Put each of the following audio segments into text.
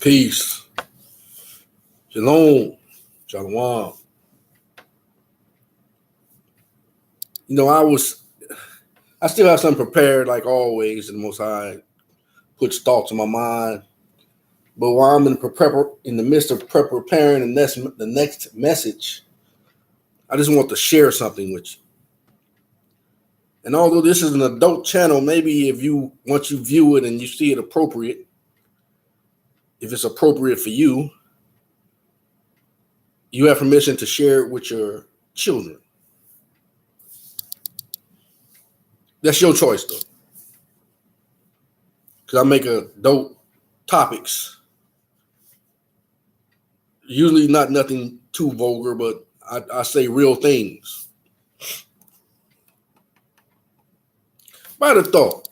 Peace. Shalom. Shalom. I still have something prepared like always, and the Most High puts thoughts in my mind. But while I'm in the midst of preparing the next message, I just want to share something with you. And although this is an adult channel, maybe once you view it and you see it appropriate, if it's appropriate for you, you have permission to share it with your children. That's your choice, though. Because I make adult topics. Usually nothing too vulgar, but I say real things. By the thought,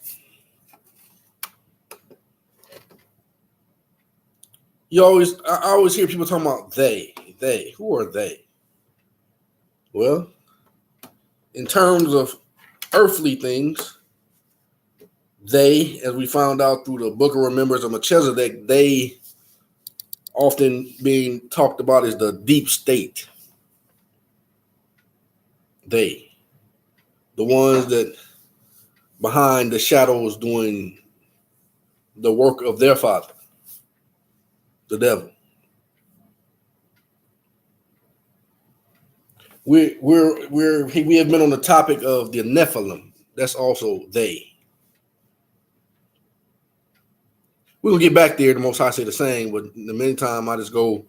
I always hear people talking about they. Who are they? Well, in terms of earthly things, they, as we found out through the book of Remembrance of Melchizedek, they often being talked about as the deep state. They, the ones that behind the shadows doing the work of their father, the devil. We have been on the topic of the Nephilim. That's also they. We're gonna get back there. The Most High say the same, but in the meantime, I just go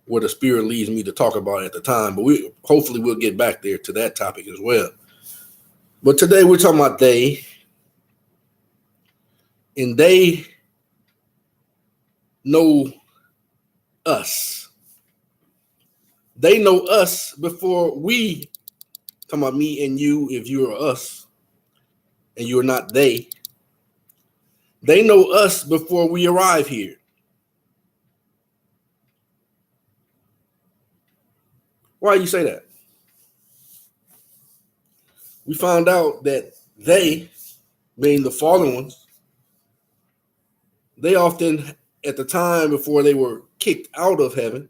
where the Spirit leads me to talk about at the time. But hopefully we'll get back there to that topic as well. But today we're talking about they, and they know us. They know us before we, talking about me and you, if you are us and you're not they. They know us before we arrive here. Why you say that? We found out that they, being the fallen ones, they often, at the time before they were kicked out of heaven,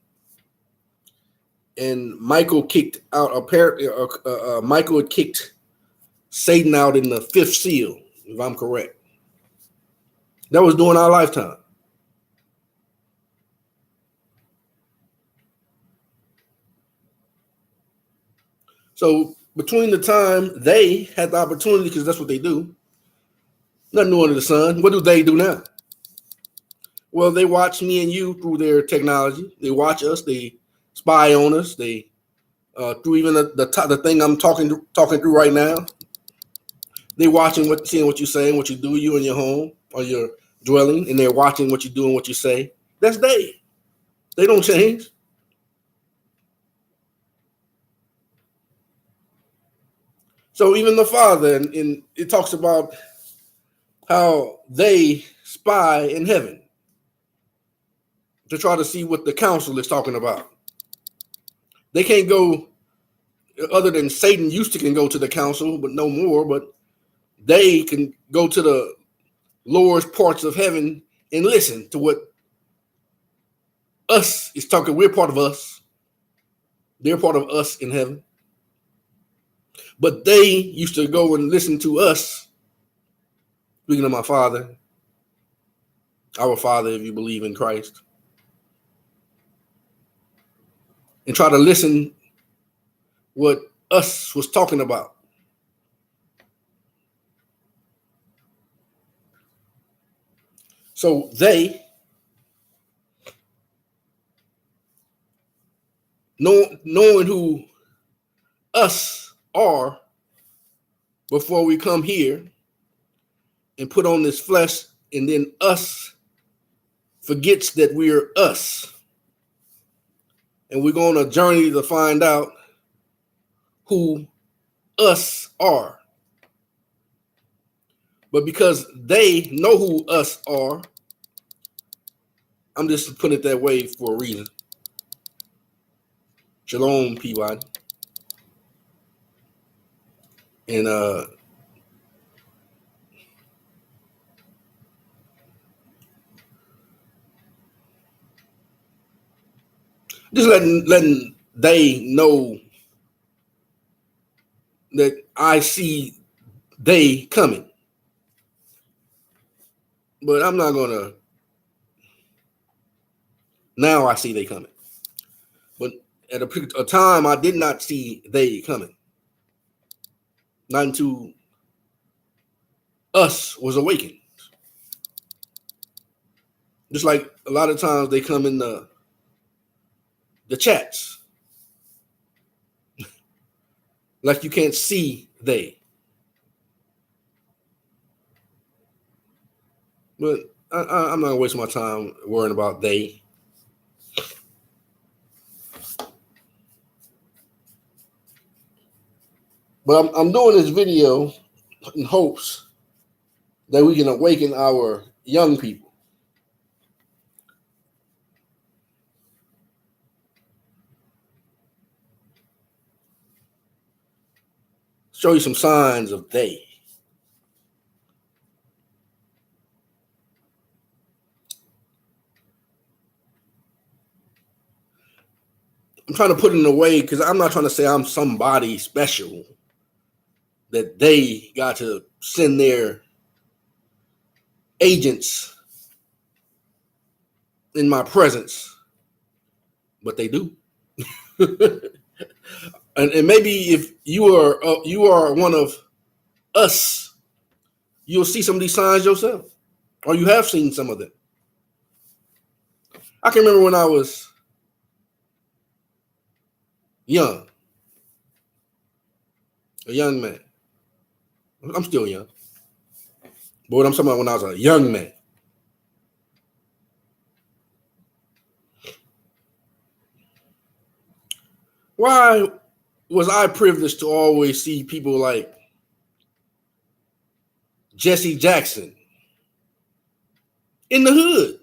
and Michael had kicked Satan out in the fifth seal, if I'm correct. That was during our lifetime. So between the time they had the opportunity, because that's what they do, nothing new under the sun. What do they do now? Well, they watch me and you through their technology. They watch us. They spy on us. They through even the thing I'm talking through right now. They watching seeing what you say and what you do, you in your home or your dwelling, and they're watching what you do and what you say. That's they. They don't change. So even the Father, and it talks about how they spy in heaven to try to see what the council is talking about. They can't go, other than Satan can go to the council, but no more. But they can go to the lowest parts of heaven and listen to what us is talking. We're part of us. They're part of us in heaven. But they used to go and listen to us, speaking of my Father, our Father, if you believe in Christ, and try to listen what us was talking about. So they, knowing who us are before we come here and put on this flesh, and then us forgets that we're us. And we're going on a journey to find out who us are. But because they know who us are, I'm just putting it that way for a reason. Shalom, P.Y. And Just letting they know that I see they coming. But I'm not gonna now I see they coming. But at a time I did not see they coming. Not until us was awakened. Just like a lot of times they come in the chats. Like you can't see they. But I'm not gonna waste my time worrying about they. But I'm doing this video in hopes that we can awaken our young people. Show you some signs of they. I'm trying to put it in a way because I'm not trying to say I'm somebody special that they got to send their agents in my presence, but they do. and maybe if you are one of us, you'll see some of these signs yourself, or you have seen some of them. I can remember when I was young, a young man. I'm still young, but what I'm talking about when I was a young man. Why was I privileged to always see people like Jesse Jackson in the hood?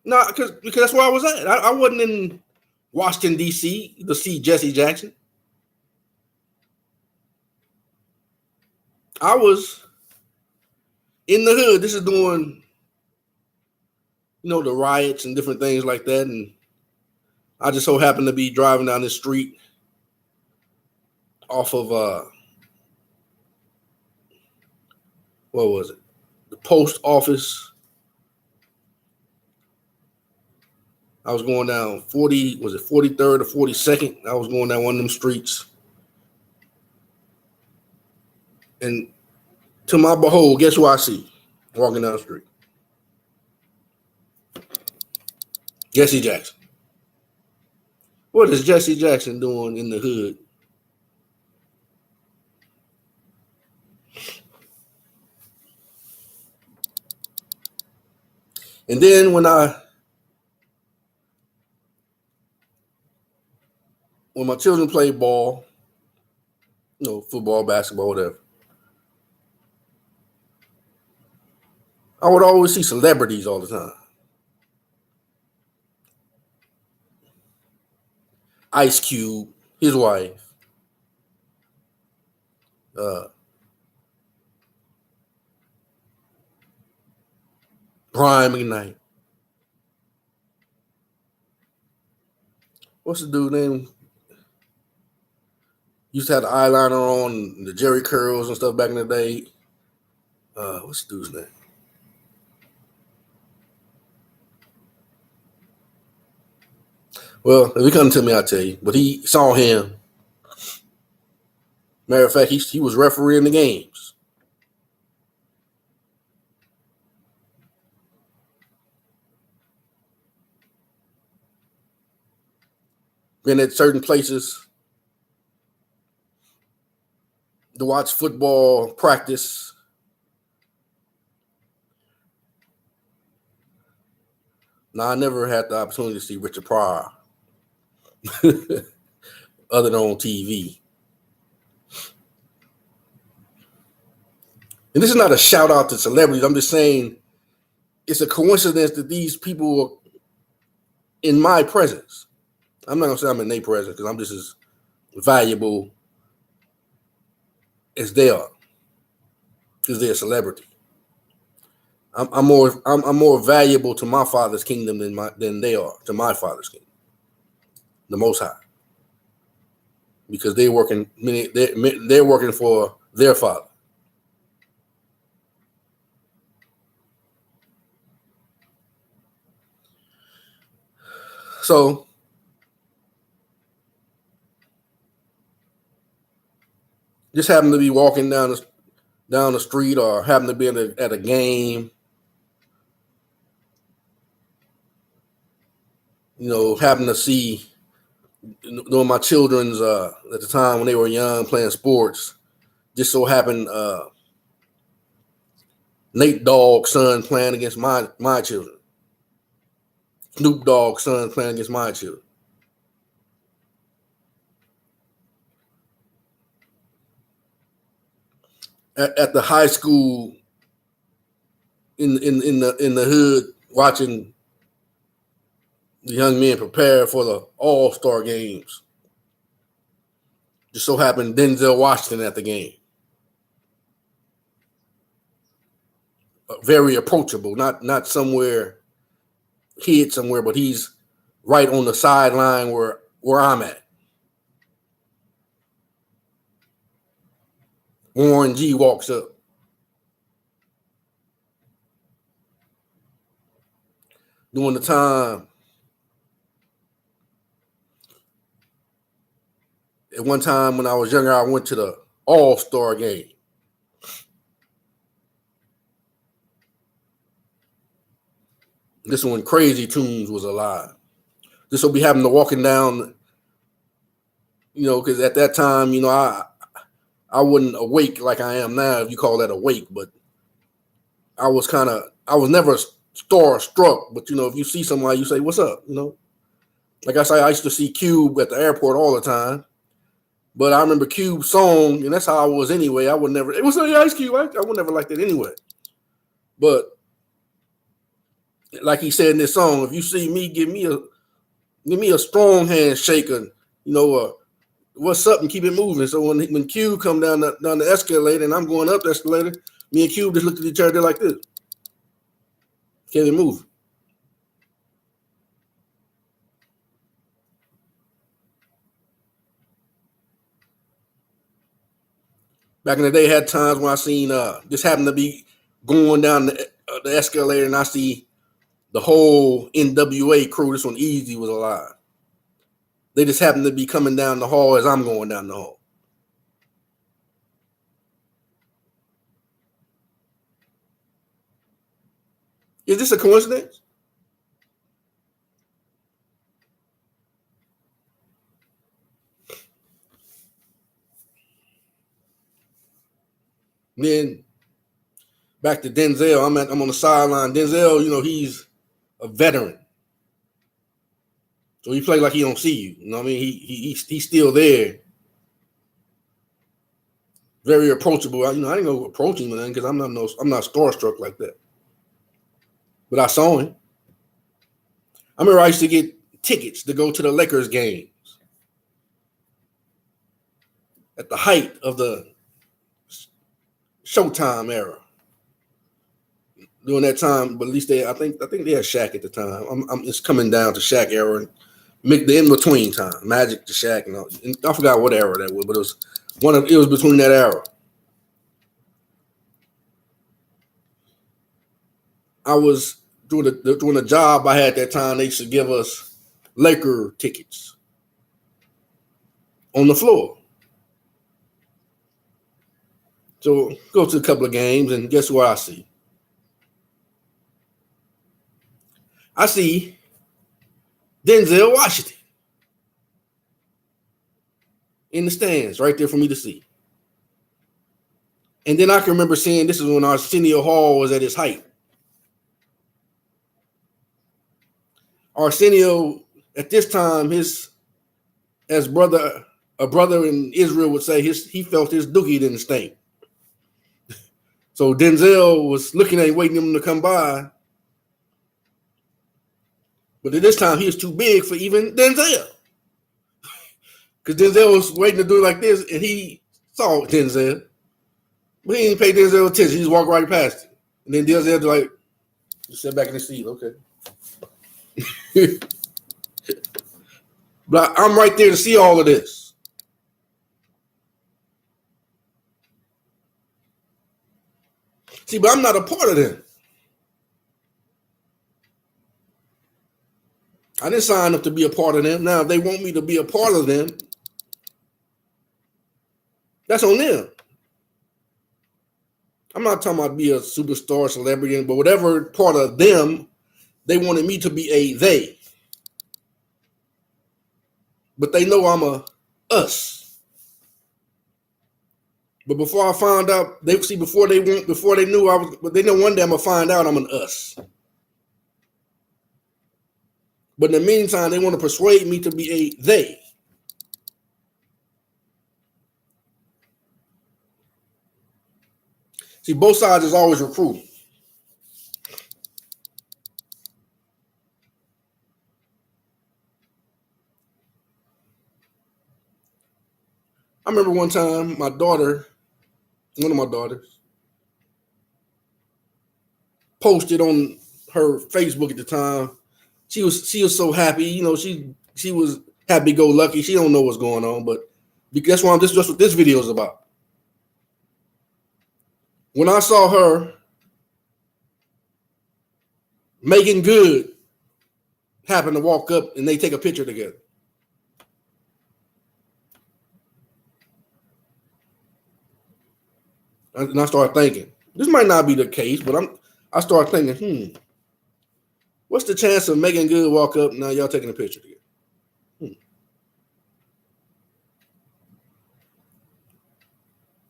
No, because that's where I was at. I wasn't in Washington, D.C. to see Jesse Jackson. I was in the hood. This is during, the riots and different things like that. And I just so happened to be driving down the street off of, what was it? The post office. I was going down 43rd or 42nd? I was going down one of them streets. And to my behold, guess who I see walking down the street? Jesse Jackson. What is Jesse Jackson doing in the hood? And then when my children played ball, football, basketball, whatever, I would always see celebrities all the time. Ice Cube, his wife, Brian McKnight. What's the dude name? Used to have the eyeliner on, the Jerry curls and stuff back in the day. What's the dude's name? Well, if he come to me, I'll tell you. But he saw him. Matter of fact, he was refereeing the games. Been at certain places to watch football practice. Now, I never had the opportunity to see Richard Pryor other than on TV. And this is not a shout out to celebrities. I'm just saying it's a coincidence that these people are in my presence. I'm not going to say I'm in their presence because I'm just as valuable as they are because they're a celebrity. I'm more valuable to my Father's kingdom than they are to my Father's kingdom, the Most High, because they're working for their Father. So just happen to be walking down the street, or happen to be at a game, happen to see my children's at the time when they were young playing sports. Just so happened Nate Dogg's son playing against my children. Snoop Dogg's son playing against my children. At the high school in the hood, watching the young men prepare for the All-Star games. Just so happened Denzel Washington at the game. Very approachable, not somewhere hid somewhere, but he's right on the sideline where I'm at. Warren G walks up. During the time, at one time when I was younger, I went to the All-Star game. This one, Crazy Tunes was alive. This will be having to walking down, because at that time, I wasn't awake like I am now, if you call that awake, but I was never starstruck, but if you see somebody, you say, "What's up?" Like I say, I used to see Cube at the airport all the time, but I remember Cube's song, and that's how I was anyway. I would never. It was Ice Cube. I would never like that anyway. But like he said in this song, if you see me, give me a strong handshake, and what's up, and keep it moving. So when Cube come down the escalator, and I'm going up the escalator, me and Cube just looked at each other like this. Can't even move. Back in the day, had times when I seen just happened to be going down the escalator, and I see the whole NWA crew. This one, Easy, was alive. They just happened to be coming down the hall as I'm going down the hall. Is this a coincidence? Then back to Denzel. I'm on the sideline. Denzel, he's a veteran, so he plays like he don't see you. You know what I mean? He's still there. Very approachable. I didn't go approach him because I'm not starstruck like that. But I saw him. I remember I used to get tickets to go to the Lakers games at the height of the Showtime era. During that time, but at least I think they had Shaq at the time. It's coming down to Shaq era and the in between time, Magic to Shaq, and I forgot what era that was, but it was between that era. I was doing the job I had at that time. They should give us Laker tickets on the floor. So go to a couple of games, and guess what I see? I see Denzel Washington in the stands right there for me to see. And then I can remember seeing, this is when Arsenio Hall was at his height. Arsenio, at this time, a brother in Israel would say, he felt his dookie didn't stink. So Denzel was looking at him, waiting him to come by. But at this time, he was too big for even Denzel. Because Denzel was waiting to do it like this, and he saw Denzel. But he didn't pay Denzel attention. He just walked right past him. And then Denzel was like, You sit back in the seat, okay. But I'm right there to see all of this. See, but I'm not a part of them. I didn't sign up to be a part of them. Now, if they want me to be a part of them, that's on them. I'm not talking about be a superstar, celebrity, but whatever part of them, they wanted me to be a they. But they know I'm a us. But before I found out, before they knew I was, but they know one day I'm gonna find out I'm an us. But in the meantime, they want to persuade me to be a they. See, both sides is always recruiting. I remember one time one of my daughters, posted on her Facebook at the time. She was so happy, you know, she was happy-go-lucky. She don't know what's going on, but that's why that's what this video is about. When I saw her making good happen to walk up and they take a picture together. And I started thinking, this might not be the case, but I started thinking, what's the chance of making good walk up now y'all taking a picture together?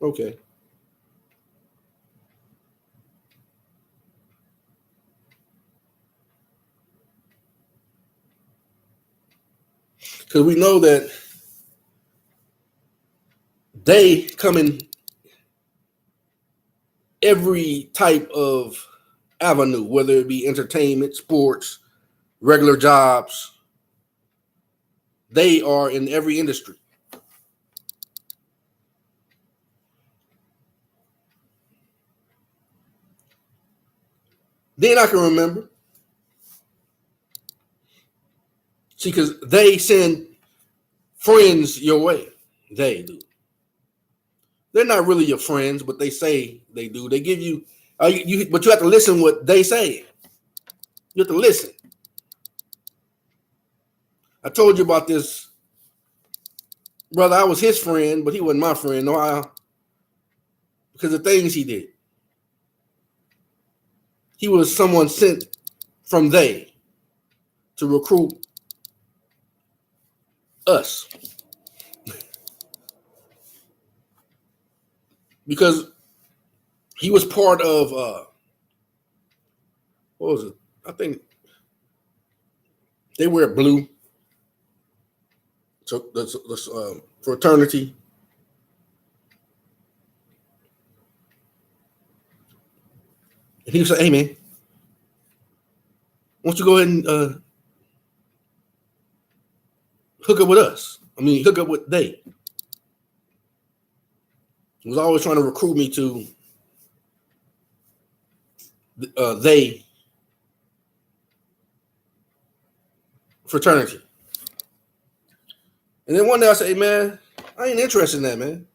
Okay. Because we know that they come in every type of avenue, whether it be entertainment, sports, regular jobs. They are in every industry. Then I can remember. See, because they send friends your way. They do. They're not really your friends, but they say they do. They give you, but you have to listen what they say. You have to listen. I told you about this brother. I was his friend, but he wasn't my friend. No, because of things he did. He was someone sent from they to recruit us. Because he was part of, what was it? I think they wear blue. So the fraternity. And he was like, hey, man, why don't you go ahead and hook up with us? Hook up with they. He was always trying to recruit me to they fraternity. And then one day I said, hey, man, I ain't interested in that, man.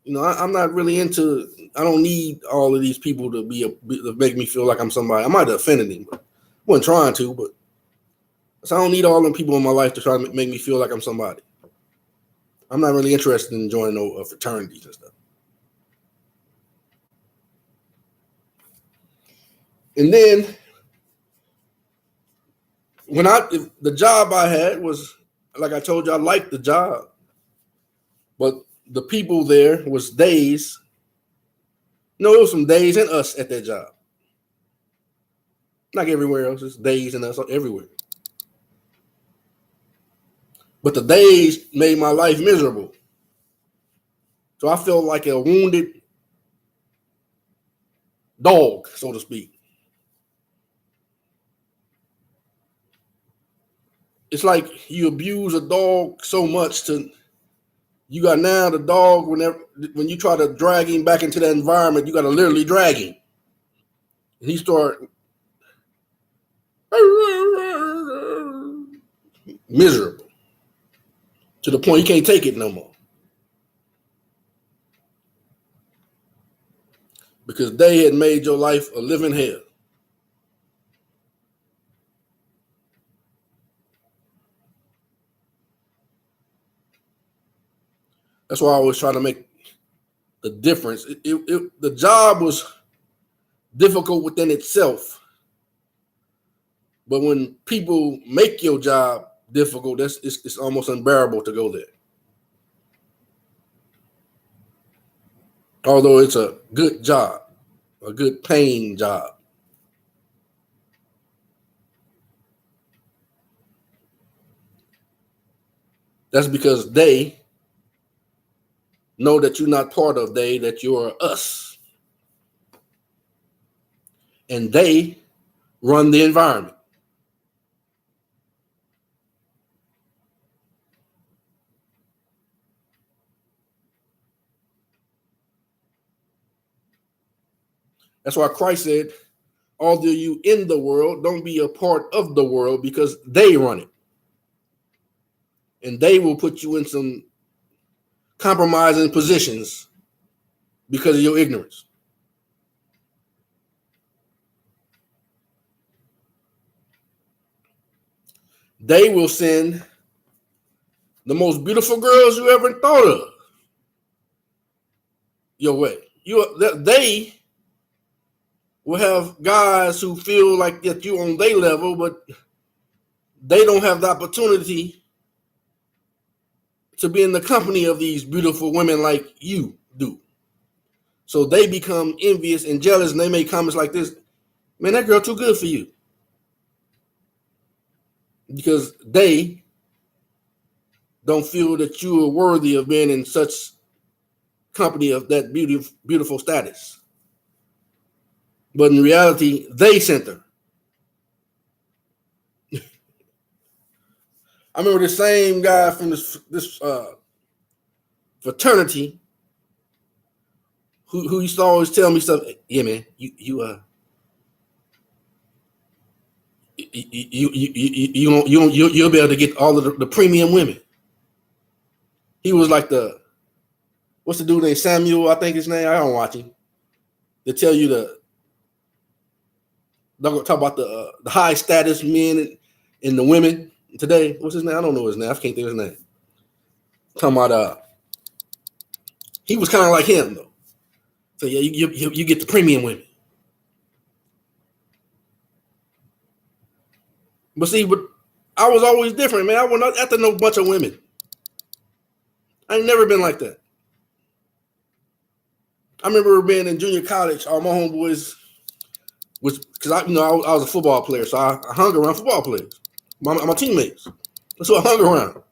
You know, I'm not really into, I don't need all of these people to make me feel like I'm somebody. I might have offended him, but I wasn't trying to, but so I don't need all them people in my life to try to make me feel like I'm somebody. I'm not really interested in joining no fraternities and stuff. And then the job I had was, like I told you, I liked the job, but the people there was days. No, it was some days and us at that job. Like everywhere else, it's days and us everywhere. But the days made my life miserable. So I felt like a wounded dog, so to speak. It's like you abuse a dog so much you got now the dog, when you try to drag him back into that environment, you got to literally drag him. And he started miserable to the point he can't take it no more. Because they had made your life a living hell. That's why I always try to make the difference. The job was difficult within itself. But when people make your job difficult, it's almost unbearable to go there. Although it's a good job, a good paying job. That's because they know that you're not part of they, that you're us. And they run the environment. That's why Christ said, although you in the world, don't be a part of the world, because they run it. And they will put you in some compromising positions because of your ignorance. They will send the most beautiful girls you ever thought of your way. They will have guys who feel like that you on their level, but they don't have the opportunity to be in the company of these beautiful women like you do. So they become envious and jealous, and they make comments like this: man, that girl too good for you. Because they don't feel that you are worthy of being in such company of that beautiful status. But in reality, they sent her. I remember the same guy from this fraternity who used to always tell me stuff. Yeah, man, you'll be able to get all of the premium women. He was like what's the dude named Samuel? I think his name. I don't watch him. They tell you they're gonna talk about the high status men and the women today. What's his name? I don't know his name. I can't think of his name. Talking about he was kind of like him though. So yeah, you get the premium women. But see, I was always different, man. I was not after no bunch of women. I ain't never been like that. I remember being in junior college. All my homeboys was because I was a football player, so I hung around football players, my teammates. That's who I hung around.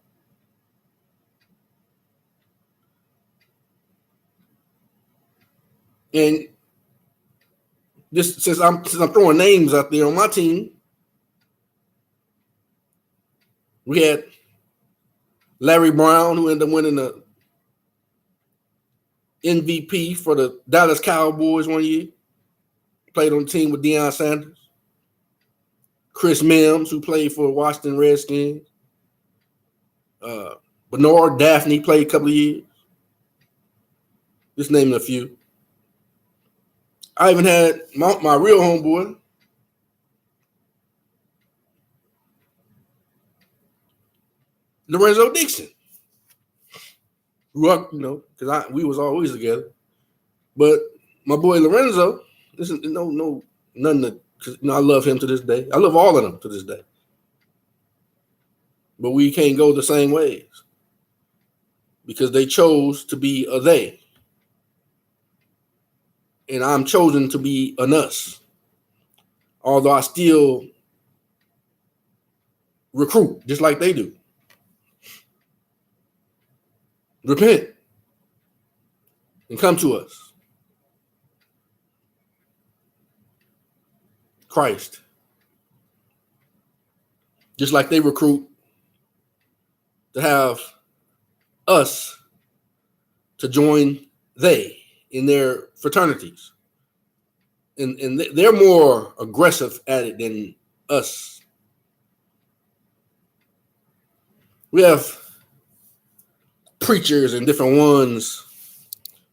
And just since I'm throwing names out there on my team, we had Larry Brown, who ended up winning the MVP for the Dallas Cowboys one year. Played on the team with Deion Sanders. Chris Mims, who played for Washington Redskins. Bernard Daphne played a couple of years. Just naming a few. I even had my real homeboy, Lorenzo Dixon. Grew up, because we was always together. But my boy Lorenzo, this is nothing to, because I love him to this day. I love all of them to this day. But we can't go the same ways because they chose to be a they. And I'm chosen to be an us. Although I still recruit just like they do. Repent and come to us. Christ. Just like they recruit to have us to join they in their fraternities. and they're more aggressive at it than us. We have preachers and different ones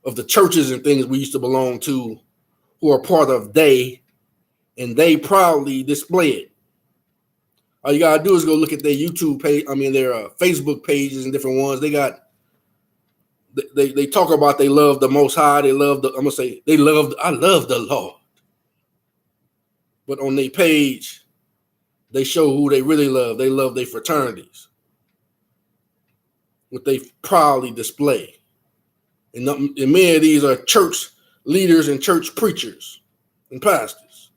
of the churches and things we used to belong to who are part of and they proudly display it. All you gotta do is go look at their YouTube page. Their Facebook pages and different ones. They talk about they love the Most High. I love the Lord. But on their page, they show who they really love. They love their fraternities, what they proudly display. And many of these are church leaders and church preachers and pastors.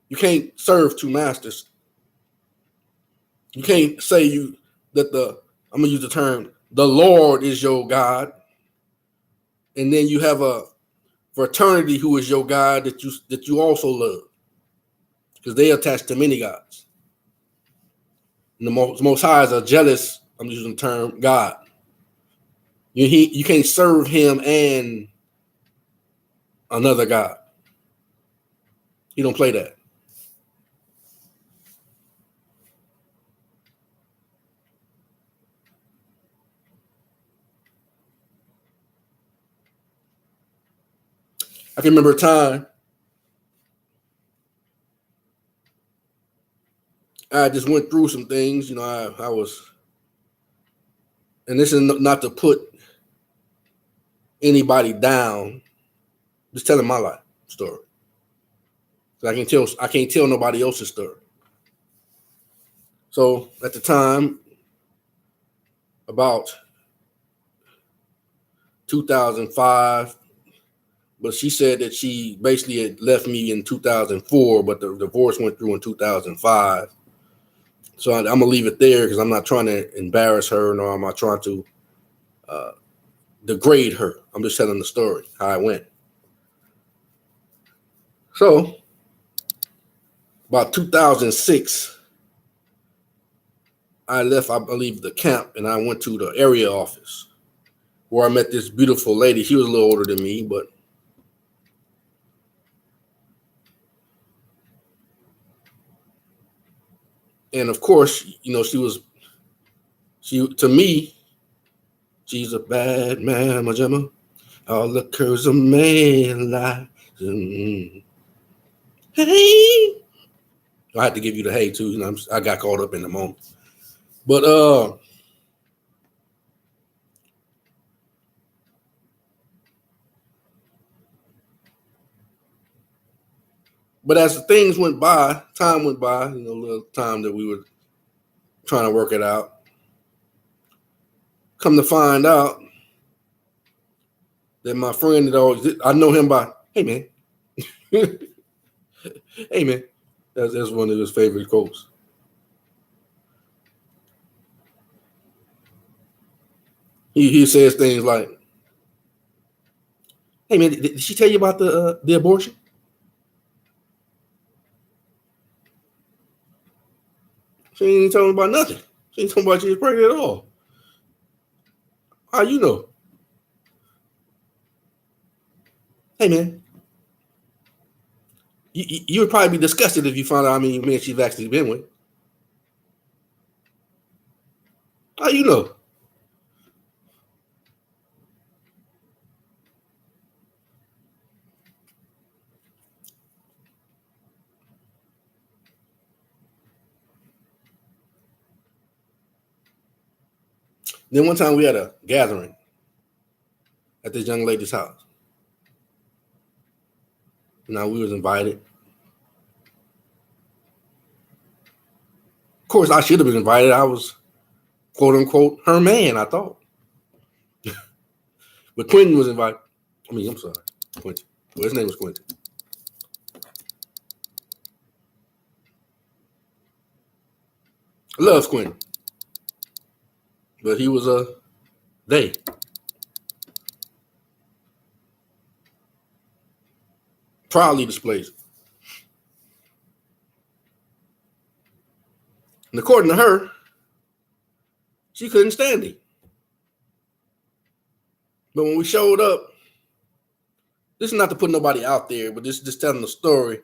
You can't serve two masters. You can't say I'm gonna use the term, the Lord is your God, and then you have a fraternity who is your God that you also love, because they attach to many gods. And the most high is a jealous, I'm using the term, God. You can't serve him and another God. He don't play that. I can remember a time I just went through some things. I was, and this is not to put anybody down, just telling my life story. I can't tell nobody else's story. So at the time, about 2005, but she said that she basically had left me in 2004, but the divorce went through in 2005. So I'm gonna leave it there because I'm not trying to embarrass her, nor am I trying to degrade her. I'm just telling the story, how it went. So about 2006, I left, I believe, the camp, and I went to the area office where I met this beautiful lady. She was a little older than me, and of course, to me, she's a bad man, my gemma. All the curves of man lie. Hey, I had to give you the hey too. I got caught up in the moment, but as things went by, time went by. A little time that we were trying to work it out. Come to find out that my friend I know him by, hey man, hey man. That's one of his favorite quotes. He says things like, hey man, did she tell you about the abortion? She ain't talking about nothing. She ain't talking about she was pregnant at all. How you know? Hey man, you would probably be disgusted if you found out how many men she's actually been with. How you know? Then one time we had a gathering at this young lady's house. Now we was invited. Of course, I should have been invited. I was, quote unquote, her man, I thought. But Quentin was invited. I'm sorry, Quentin. Well, his name was Quentin. I love Quentin. But he was they. Proudly displays it. And according to her, she couldn't stand him. But when we showed up, This is not to put nobody out there, but this is just telling the story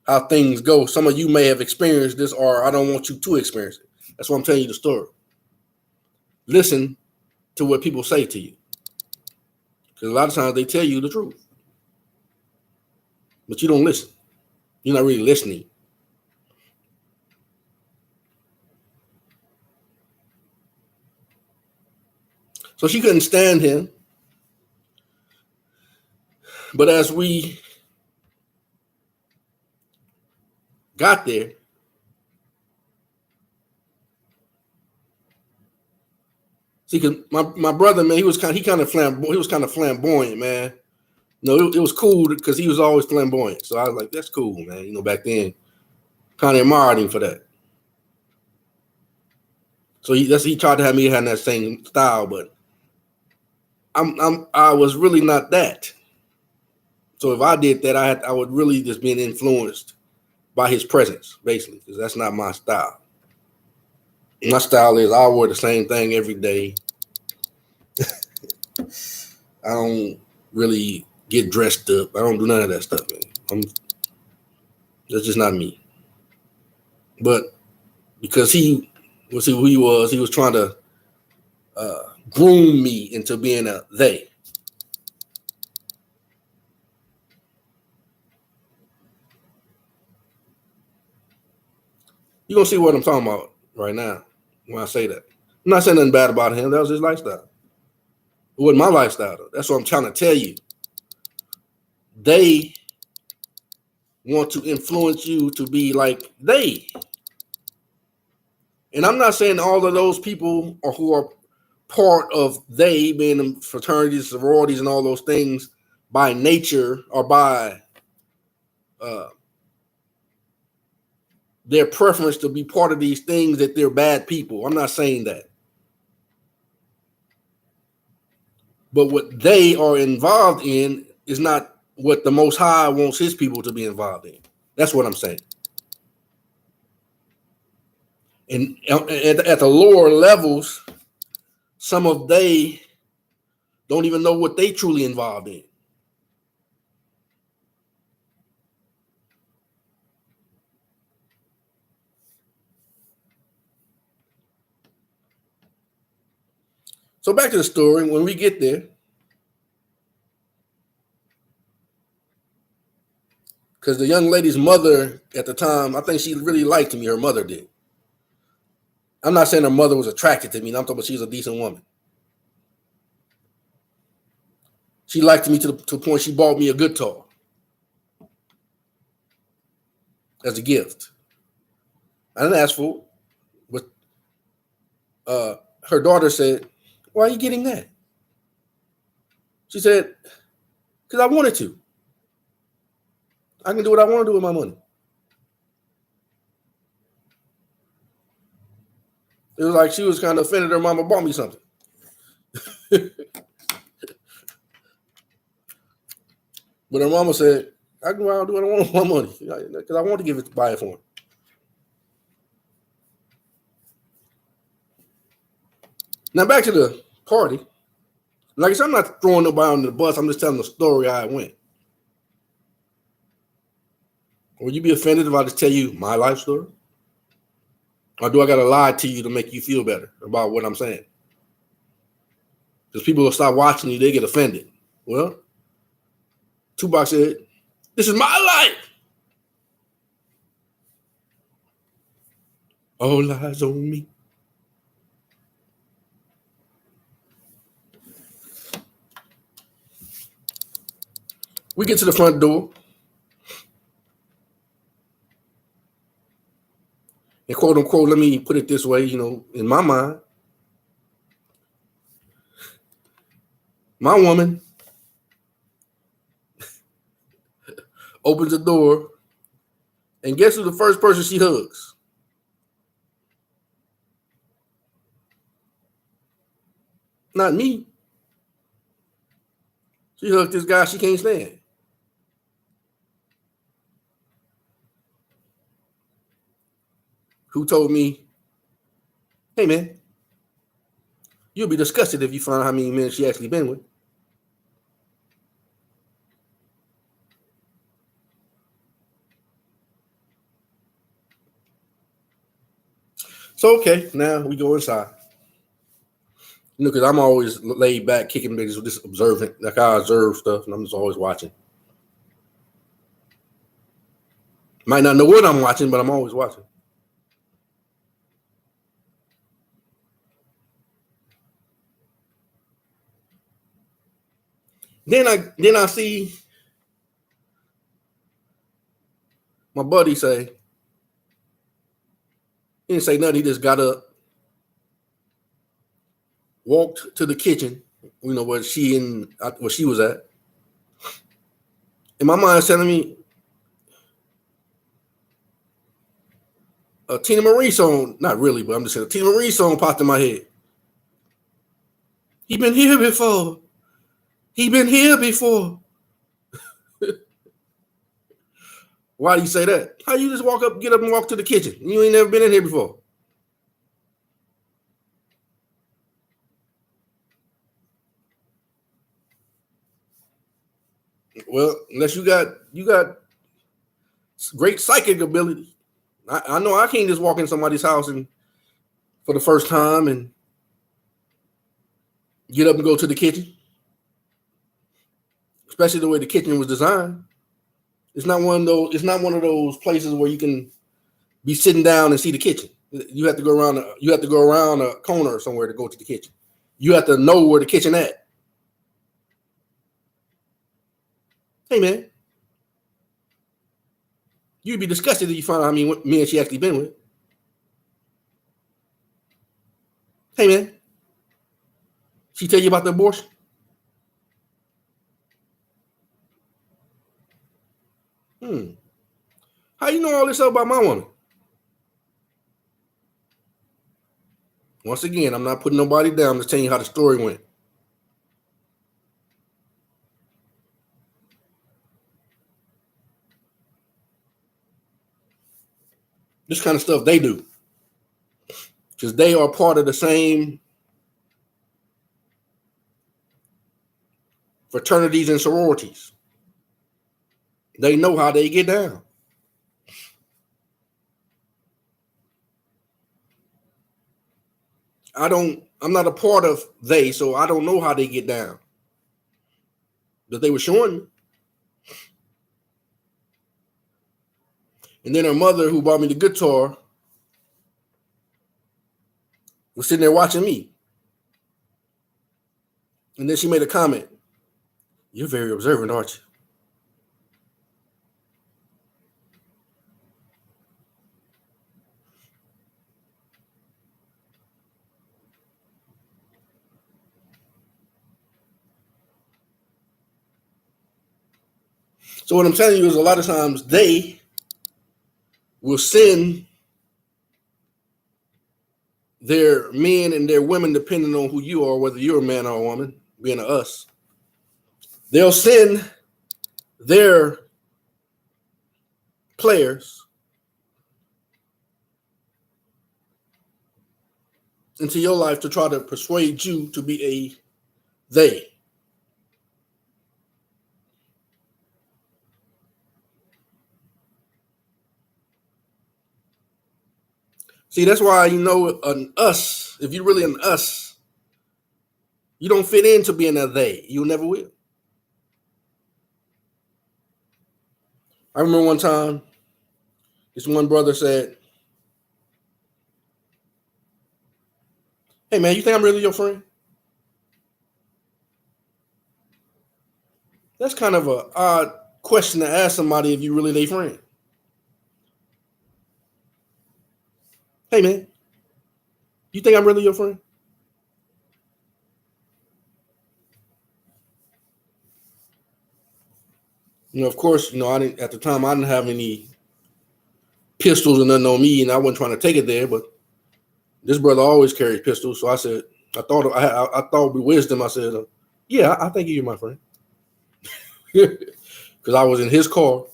how things go. Some of you may have experienced this, or I don't want you to experience it. That's why I'm telling you the story. Listen to what people say to you, because a lot of times they tell you the truth, but you don't listen. You're not really listening. So she couldn't stand him. But as we got there, see, because my brother, man, he was kind of flamboyant, man. No, it was cool because he was always flamboyant. So I was like, that's cool, man. You know, back then, kind of admired him for that. So he tried to have me have that same style, but I was really not that. So if I did that, I would really just be influenced by his presence, basically, because that's not my style. My style is I wear the same thing every day. I don't really get dressed up. I don't do none of that stuff, man. That's just not me. But because he was who he was trying to groom me into being a they. You're going to see what I'm talking about right now when I say that. I'm not saying nothing bad about him. That was his lifestyle. It wasn't my lifestyle, though. That's what I'm trying to tell you. They want to influence you to be like they. And I'm not saying all of those people who are part of they, being in fraternities, sororities, and all those things by nature or by their preference to be part of these things, that they're bad people. I'm not saying that. But what they are involved in is not what the Most High wants his people to be involved in. That's what I'm saying. And at the lower levels, some of they don't even know what they truly involved in. So back to the story. When we get there, because the young lady's mother at the time, I think she really liked me. Her mother did. I'm not saying her mother was attracted to me. I'm talking about she's a decent woman. She liked me to the point she bought me a guitar as a gift. I didn't ask for it, but her daughter said, "Why are you getting that?" She said, "Because I wanted to. I can do what I want to do with my money." It was like she was kind of offended her mama bought me something. But her mama said, "I can do what I want with my money because I want to buy it for him." Now back to the party. Like I said, I'm not throwing nobody under the bus. I'm just telling the story how it went. Would you be offended if I just tell you my life story? Or do I got to lie to you to make you feel better about what I'm saying? Because people will stop watching you, they get offended. Well, Tupac said, "This is my life. All eyes on me." We get to the front door. And quote unquote, let me put it this way, in my mind, my woman opens the door, and guess who the first person she hugs? Not me. She hugged this guy she can't stand. Who told me, "Hey man, you'll be disgusted if you find out how many men she actually been with." So, okay, now we go inside. You know, because I'm always laid back, kicking babies, just observant. Like I observe stuff, and I'm just always watching. Might not know what I'm watching, but I'm always watching. Then I see my buddy say, he didn't say nothing. He just got up, walked to the kitchen, you know, where she was at. And my mind's telling me, a Tina Marie song, not really, but I'm just saying, a Tina Marie song popped in my head. He been here before. He been here before. Why do you say that? How you just get up and walk to the kitchen? You ain't never been in here before. Well, unless you got great psychic ability. I know I can't just walk in somebody's house and for the first time and get up and go to the kitchen, especially the way the kitchen was designed. It's not one of those. It's not one of those places where you can be sitting down and see the kitchen. You have to go around. You have to go around a corner somewhere to go to the kitchen. You have to know where the kitchen at. Hey man, you'd be disgusted if you find out how many men she actually been with. Hey man, she tell you about the abortion? How you know all this stuff about my woman? Once again, I'm not putting nobody down. I'm just telling you how the story went. This kind of stuff they do. Because they are part of the same fraternities and sororities. They know how they get down. I'm not a part of they, so I don't know how they get down. But they were showing me. And then her mother, who bought me the guitar, was sitting there watching me. And then she made a comment. You're very observant, aren't you? So what I'm telling you is a lot of times they will send their men and their women, depending on who you are, whether you're a man or a woman, being a us, they'll send their players into your life to try to persuade you to be a they. See, that's why you know an us, if you're really an us, you don't fit into being a they. You never will. I remember one time, this one brother said, hey man, you think I'm really your friend? That's kind of an odd question to ask somebody if you really their friend. Hey man, you think I'm really your friend? You know, of course, you know, I didn't at the time I didn't have any pistols or nothing on me, and I wasn't trying to take it there, but this brother always carries pistols. So I said, I thought with wisdom, I said, yeah, I think you're my friend. Because I was in his car.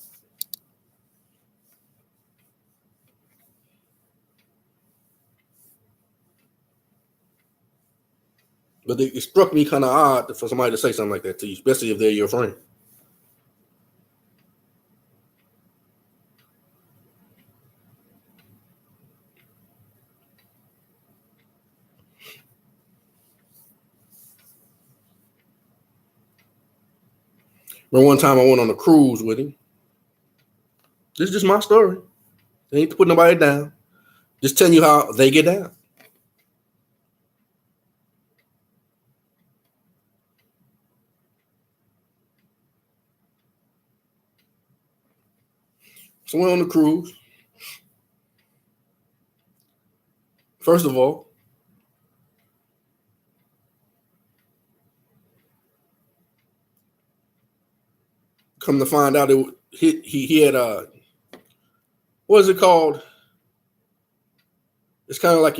But it struck me kind of odd for somebody to say something like that to you, especially if they're your friend. But one time I went on a cruise with him. This is just my story. I ain't to put nobody down. Just telling you how they get down. So we're on the cruise. First of all, come to find out, he had what is it called? It's kind of like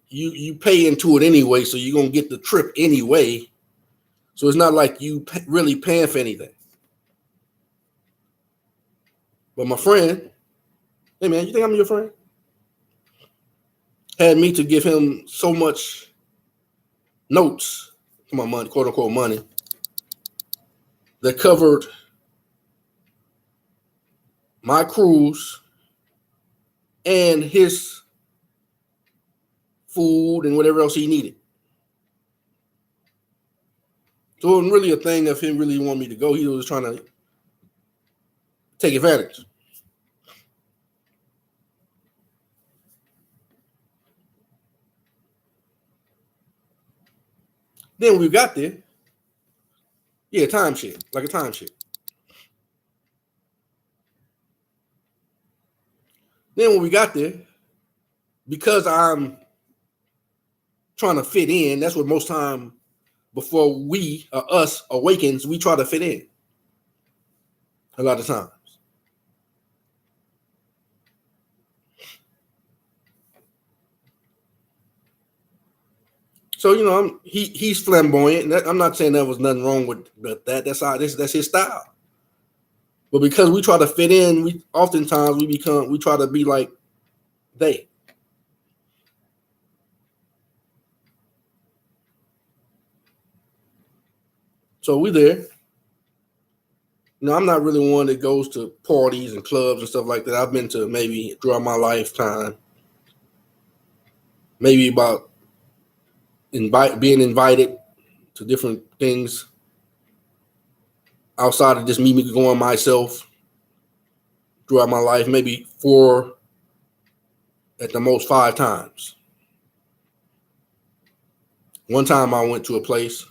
you pay into it anyway, so you're gonna get the trip anyway. So it's not like you really paying for anything. But my friend, hey man, you think I'm your friend? Had me to give him so much notes for my money, quote unquote money, that covered my cruise and his food and whatever else he needed. So it wasn't really a thing of him really wanting me to go. He was trying to take advantage. Then when we got there, yeah, time shit, like a time shit. Then when we got there, because I'm trying to fit in, that's what most time before we or us awakens, we try to fit in a lot of times. So, you know, he's flamboyant. I'm not saying there was nothing wrong with that. That's his style. But because we try to fit in, we oftentimes we try to be like they. So we there. You know, I'm not really one that goes to parties and clubs and stuff like that. I've been to maybe throughout my lifetime, maybe about being invited to different things outside of just me going myself throughout my life, maybe 4 at the most 5 times. One time I went to a place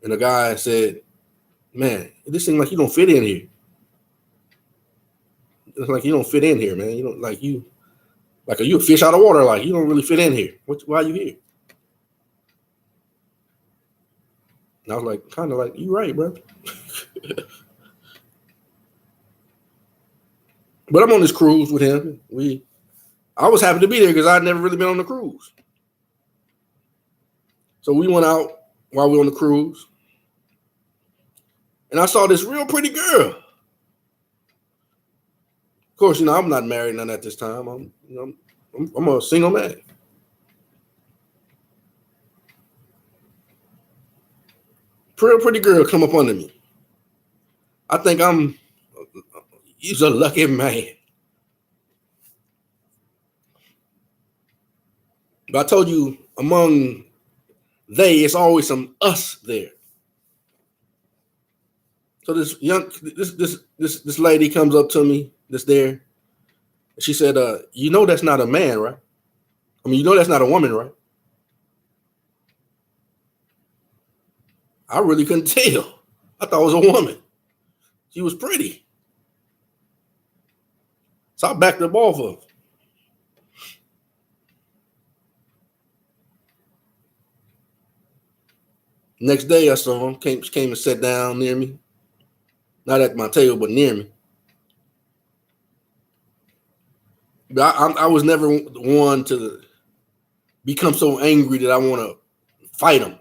and a guy said, "Man, this seems like you don't fit in here. It's like you don't fit in here, man. You don't like you are you a fish out of water? Like you don't really fit in here. Why are you here?" And I was like, kind of like, "You right, bro." But I'm on this cruise with him. I was happy to be there because I'd never really been on the cruise. So we went out while we were on the cruise, and I saw this real pretty girl. Of course, you know I'm not married none at this time. I'm a single man. Pretty girl come up under me. I think he's a lucky man. But I told you, among they, it's always some us there. So this lady comes up to me, that's there. She said, "You know that's not a man, right? I mean, you know that's not a woman, right?" I really couldn't tell. I thought it was a woman. She was pretty. So I backed up off of her. Next day I saw him, came and sat down near me. Not at my table, but near me. But I was never one to become so angry that I want to fight him.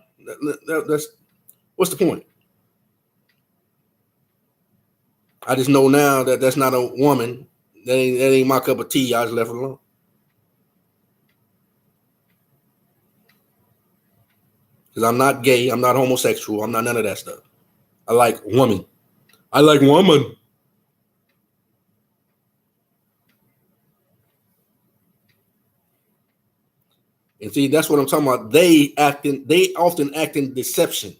That's what's the point? I just know now that that's not a woman. That ain't my cup of tea. I just left it alone. Because I'm not gay. I'm not homosexual. I'm not none of that stuff. I like woman. I like woman. And see, that's what I'm talking about. They often act in deception.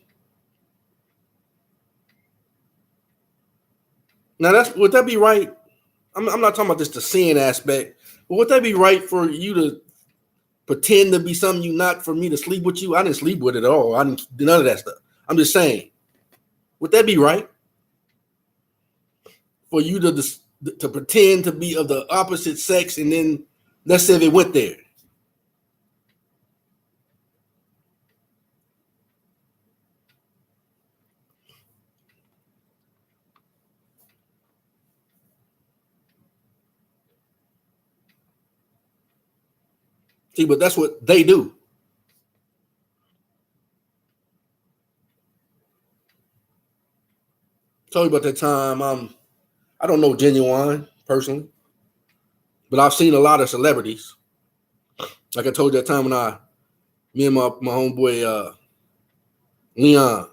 Now, would that be right? I'm not talking about just the sin aspect, but would that be right for you to pretend to be something you're not, for me to sleep with you? I didn't sleep with it at all. I didn't do none of that stuff. I'm just saying, would that be right for you to pretend to be of the opposite sex, and then let's say they went there? See, but that's what they do. Tell you about that time. I don't know Genuine personally, but I've seen a lot of celebrities. Like I told you that time when me and my homeboy Leon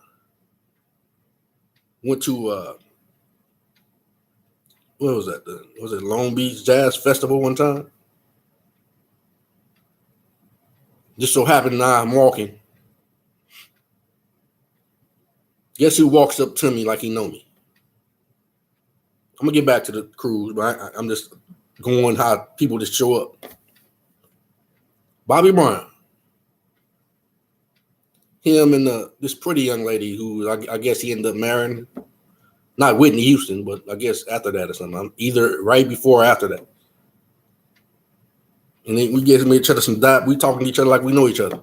went to what was that? Was it Long Beach Jazz Festival one time? Just so happened I'm walking. Guess who walks up to me like he know me? I'm gonna get back to the cruise, but I'm just going how people just show up. Bobby Brown, him and this pretty young lady who I guess he ended up marrying, not Whitney Houston, but I guess after that or something. Either right before or after that. And then we get each other some dap. We talking to each other like we know each other.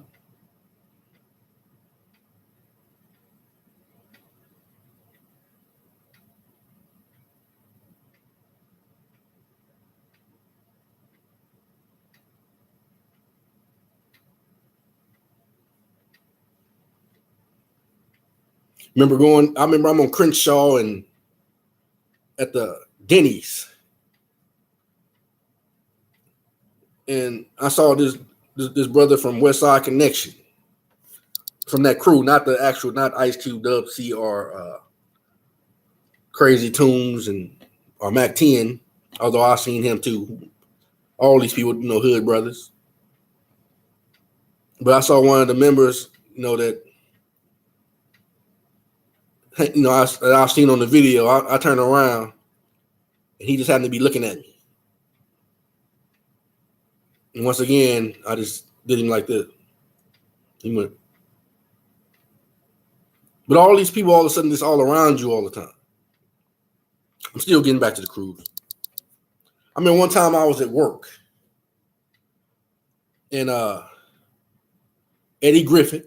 I remember I'm on Crenshaw and at the Denny's. And I saw this brother from West Side Connection, from that crew, not Ice Cube, Dub C, or Crazy Tunes or Mac 10, although I seen him too. All these people, hood brothers. But I saw one of the members, that I seen on the video. I turned around and he just happened to be looking at me. And once again, I just did him like this. He went. But all these people, all of a sudden, just all around you all the time. I'm still getting back to the cruise. I mean, one time I was at work and Eddie Griffin.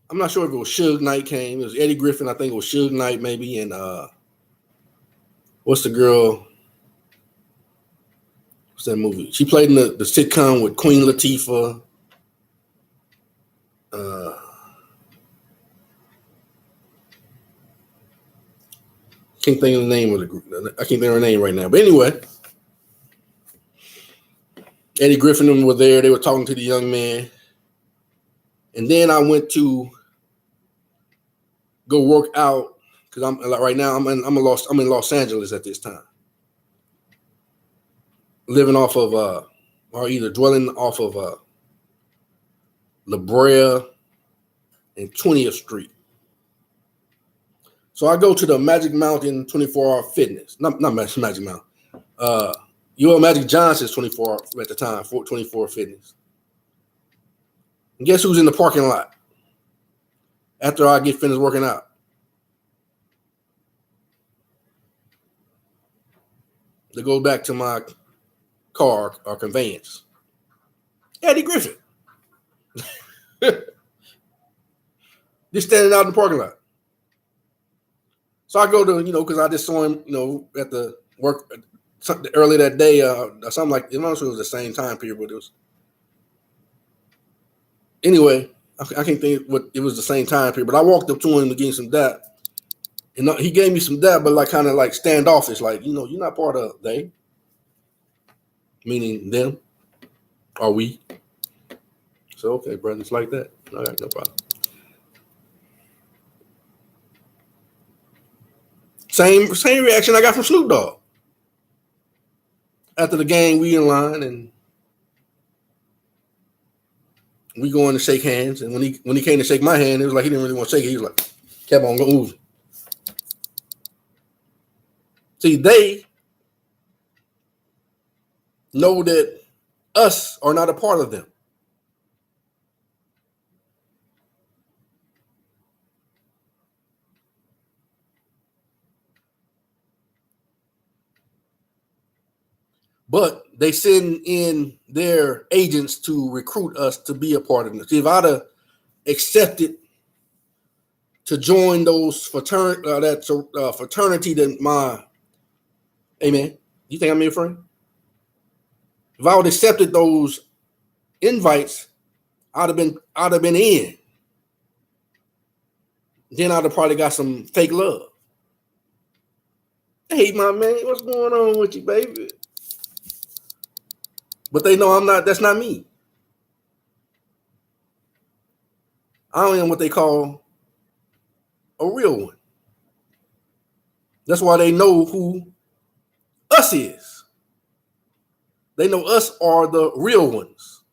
I'm not sure if it was Suge Knight came. It was Eddie Griffin. I think it was Suge Knight maybe. And what's the girl? What's that movie? She played in the sitcom with Queen Latifah. Can't think of the name of the group. I can't think of her name right now. But anyway, Eddie Griffin were there. They were talking to the young man. And then I went to go work out because I'm in Los Angeles at this time, living off of or either dwelling off of La Brea and 20th Street. So I go to the Magic Mountain 24-hour fitness. Not Magic Mountain. Magic Johnson's 24-hour at the time, 24 fitness. And guess who's in the parking lot after I get finished working out? To go back to my car or conveyance. Eddie Griffin. Just standing out in the parking lot. So I go to, because I just saw him, at the work early that day, something like, I'm not sure it was the same time period, but it was. Anyway, I can't think what it was the same time period, but I walked up to him to give him some dap. And he gave me some dap, but kind of standoffish, you're not part of they, meaning them or we. So, okay, brother, it's like that. All right, no problem. Same reaction I got from Snoop Dogg. After the game, we in line and we going to shake hands. And when he came to shake my hand, it was like he didn't really want to shake it. He was like, kept on moving. See, they know that us are not a part of them. But they send in their agents to recruit us to be a part of it. See, if I'd have accepted to join those fraternity, then my, amen. You think I'm your friend? If I would have accepted those invites, I'd have been in. Then I'd have probably got some fake love. Hey, my man, what's going on with you, baby? But they know I'm not. That's not me. I am what they call a real one. That's why they know who us is. They know us are the real ones.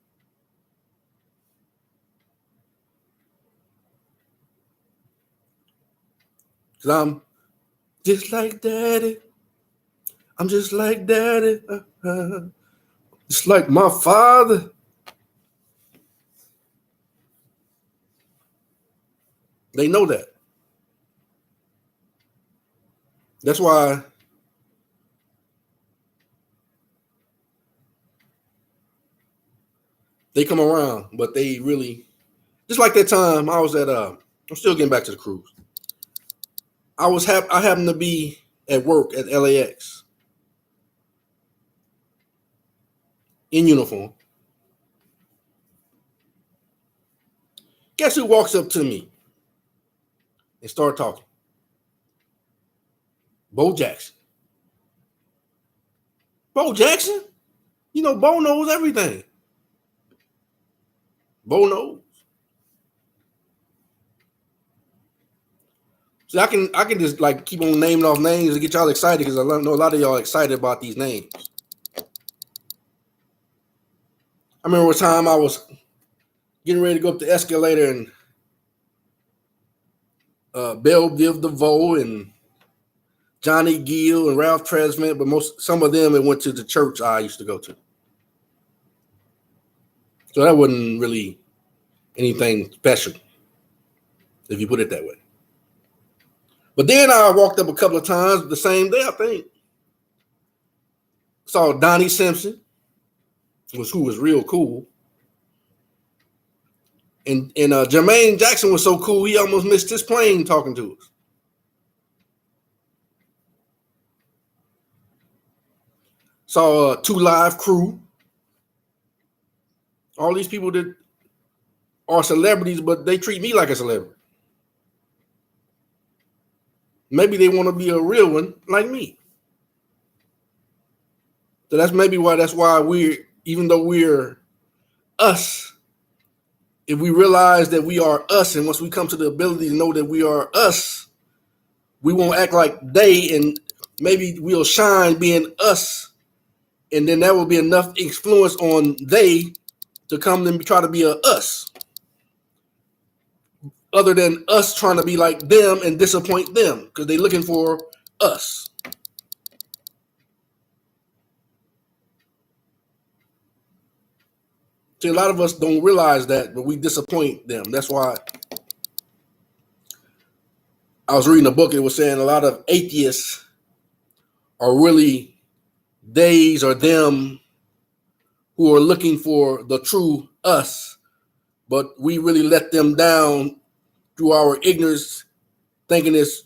Because I'm just like daddy. I'm just like daddy. Just like my father. They know that. That's why they come around, but they really, just like that time I was at I'm still getting back to the cruise. I happened to be at work at LAX in uniform. Guess who walks up to me and start talking? Bo Jackson. Bo Jackson? You know, Bo knows everything. Bo knows. So I can just like keep on naming off names and get y'all excited because I know a lot of y'all excited about these names. I remember a time I was getting ready to go up the escalator and Belle Biv DeVoe and Johnny Gill and Ralph Tresvant, but some of them it went to the church I used to go to. So that wasn't really anything special, if you put it that way. But then I walked up a couple of times the same day, I think. Saw Donnie Simpson, who was real cool. And Jermaine Jackson was so cool, he almost missed his plane talking to us. Saw 2 Live Crew. All these people that are celebrities, but they treat me like a celebrity. Maybe they want to be a real one like me. So that's why even though we're us, if we realize that we are us, and once we come to the ability to know that we are us, we won't act like they, and maybe we'll shine being us, and then that will be enough influence on they to come and try to be a us, other than us trying to be like them and disappoint them because they're looking for us. See, a lot of us don't realize that, but we disappoint them. That's why I was reading a book. It was saying a lot of atheists are really theys or them who are looking for the true us, but we really let them down through our ignorance, thinking it's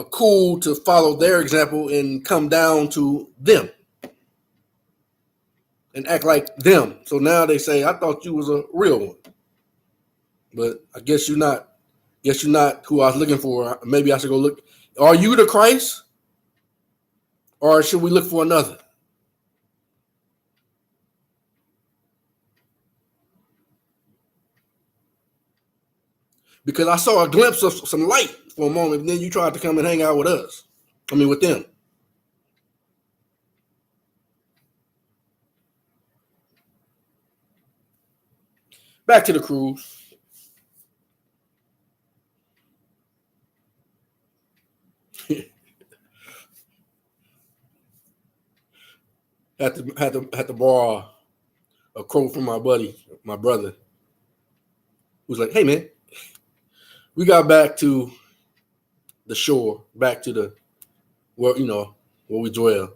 cool to follow their example and come down to them and act like them. So now they say, I thought you was a real one, but I guess you're not. Guess you're not who I was looking for. Maybe I should go look. Are you the Christ? Or should we look for another? Because I saw a glimpse of some light for a moment, and then you tried to come and hang out with us. I mean, with them. Back to the cruise. Had to borrow a quote from my brother, who's like, "Hey man, we got back to the shore, back to the where we dwell,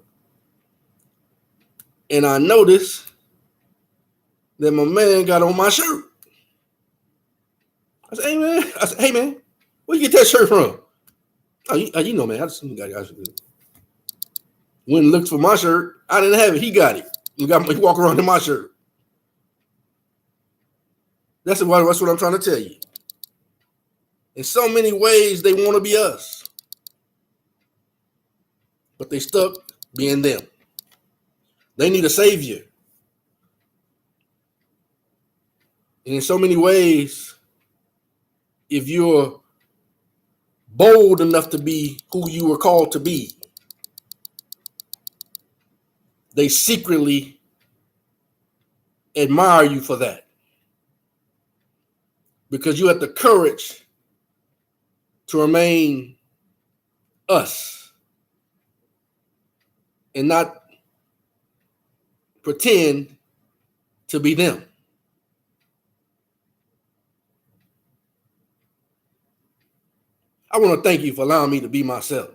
and I noticed that my man got on my shirt. I said, hey man, where you get that shirt from? Oh, you know, man, I just got it. Went and looked for my shirt. I didn't have it. He got it. He walk around in my shirt. That's what I'm trying to tell you. In so many ways, they want to be us, but they stuck being them. They need a savior. And in so many ways, if you're bold enough to be who you were called to be, they secretly admire you for that. Because you have the courage to remain us and not pretend to be them. I want to thank you for allowing me to be myself.